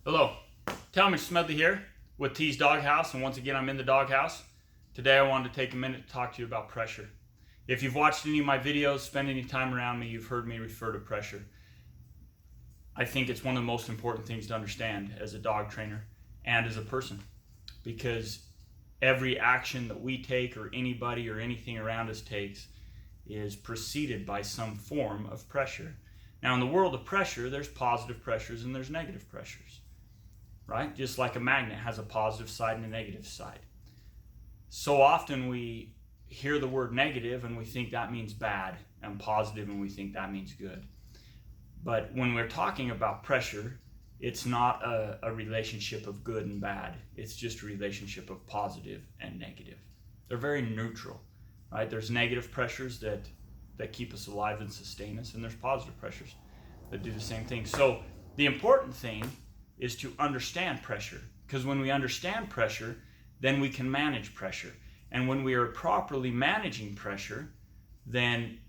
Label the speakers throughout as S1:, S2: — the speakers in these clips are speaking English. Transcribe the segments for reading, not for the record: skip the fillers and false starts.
S1: Hello, Talmadge Smedley here with T's Doghouse, and once again I'm in the doghouse. Today I wanted to take a minute to talk to you about pressure. If you've watched any of my videos, spent any time around me, you've heard me refer to pressure. I think it's one of the most important things to understand as a dog trainer and as a person, because every action that we take or anybody or anything around us takes is preceded by some form of pressure. Now in the world of pressure, there's positive pressures and there's negative pressures. Right? Just like a magnet has a positive side and a negative side. So often we hear the word negative and we think that means bad, and positive and we think that means good. But when we're talking about pressure, it's not a relationship of good and bad. It's just a relationship of positive and negative. They're very neutral, right? There's negative pressures that keep us alive and sustain us, and there's positive pressures that do the same thing. So the important thing is to understand pressure, because when we understand pressure, then we can manage pressure. And when we are properly managing pressure, then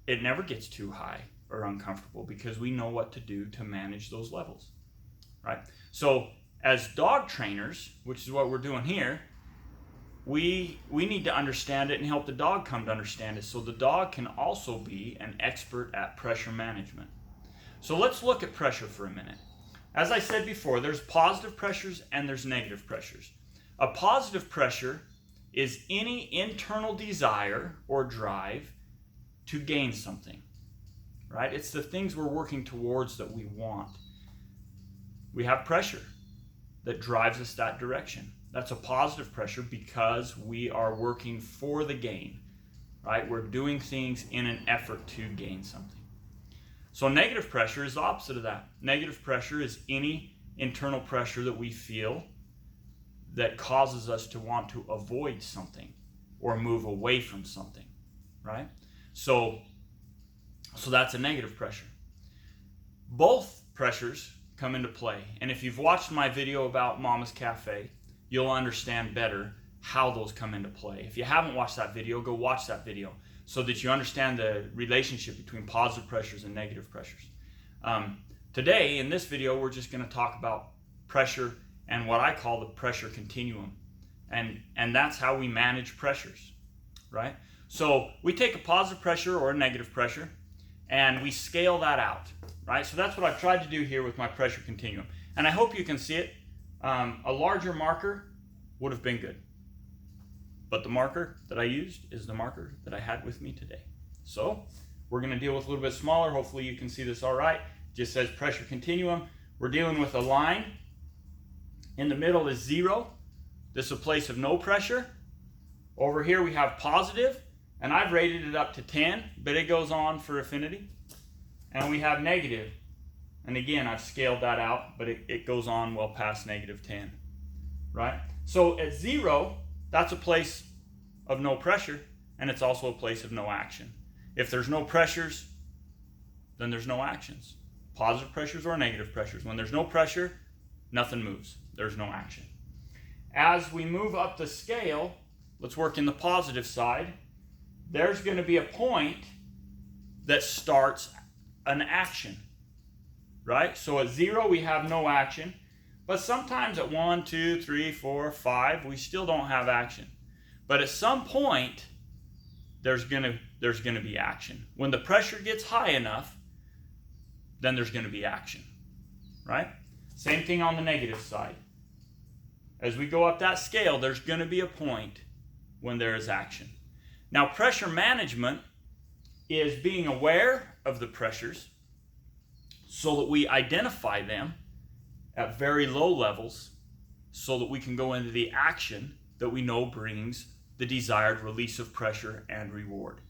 S1: it never gets too high or uncomfortable, because we know what to do to manage those levels, right? So as dog trainers, which is what we're doing here, we need to understand it and help the dog come to understand it, so the dog can also be an expert at pressure management. So let's look at pressure for a minute. As I said before, there's positive pressures and there's negative pressures. A positive pressure is any internal desire or drive to gain something, right? It's the things we're working towards that we want. We have pressure that drives us that direction. That's a positive pressure because we are working for the gain, right? We're doing things in an effort to gain something. So negative pressure is the opposite of that. Negative pressure is any internal pressure that we feel that causes us to want to avoid something or move away from something, right? So that's a negative pressure. Both pressures come into play. And if you've watched my video about Mama's Cafe, you'll understand better how those come into play. If you haven't watched that video, go watch that video, so that you understand the relationship between positive pressures and negative pressures. Today, in this video, we're just going to talk about pressure and what I call the pressure continuum. And that's how we manage pressures, right? So we take a positive pressure or a negative pressure, and we scale that out, right? So that's what I've tried to do here with my pressure continuum. And I hope you can see it. A larger marker would have been good, but the marker that I used is the marker that I had with me today. So we're going to deal with a little bit smaller. Hopefully you can see this all right. It just says pressure continuum. We're dealing with a line. In the middle is 0. This is a place of no pressure. Over here we have positive, and I've rated it up to 10, but it goes on for affinity. And we have negative. And again, I've scaled that out, but it goes on well past negative 10, right? So at 0, that's a place of no pressure, and it's also a place of no action. If there's no pressures, then there's no actions. Positive pressures or negative pressures. When there's no pressure, nothing moves. There's no action. As we move up the scale, let's work in the positive side. There's going to be a point that starts an action, right? So at 0, we have no action. But sometimes at 1, 2, 3, 4, 5, we still don't have action. But at some point, there's gonna be action. When the pressure gets high enough, then there's gonna be action, right? Same thing on the negative side. As we go up that scale, there's gonna be a point when there is action. Now, pressure management is being aware of the pressures so that we identify them at very low levels, so that we can go into the action that we know brings the desired release of pressure and reward.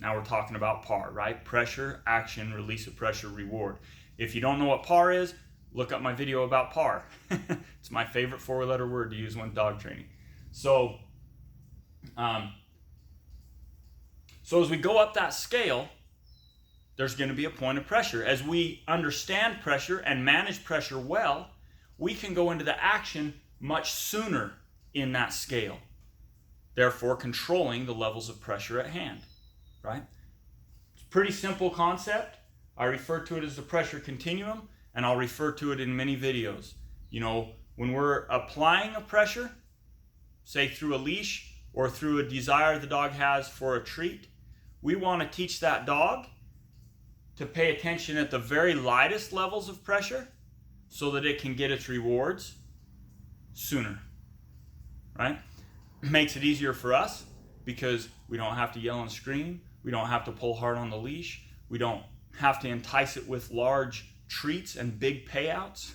S1: Now we're talking about PAR, right? Pressure, action, release of pressure, reward. If you don't know what PAR is, look up my video about PAR. It's my favorite 4-letter word to use when dog training. So as we go up that scale, there's going to be a point of pressure. As we understand pressure and manage pressure well, we can go into the action much sooner in that scale, therefore controlling the levels of pressure at hand, right? It's a pretty simple concept. I refer to it as the pressure continuum. and I'll refer to it in many videos. You know, when we're applying a pressure, say through a leash or through a desire the dog has for a treat, we want to teach that dog to pay attention at the very lightest levels of pressure so that it can get its rewards sooner, right? It makes it easier for us because we don't have to yell and scream. We don't have to pull hard on the leash. We don't have to entice it with large treats and big payouts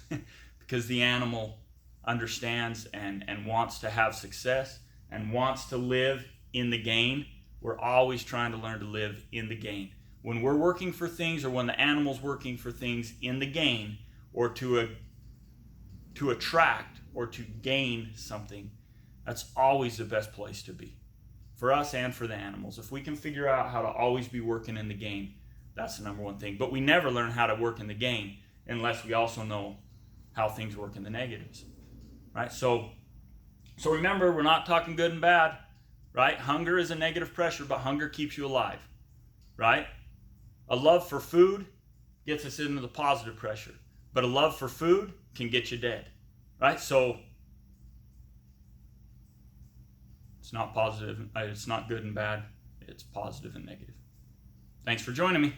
S1: because the animal understands and wants to have success and wants to live in the gain. We're always trying to learn to live in the gain. When we're working for things, or when the animal's working for things in the gain, or to attract or to gain something, that's always the best place to be for us and for the animals. If we can figure out how to always be working in the gain, that's the number one thing. But we never learn how to work in the gain unless we also know how things work in the negatives, right? So remember, we're not talking good and bad, right? Hunger is a negative pressure, but hunger keeps you alive, right? A love for food gets us into the positive pressure, but a love for food can get you dead, right? So it's not positive, it's not good and bad, it's positive and negative. Thanks for joining me.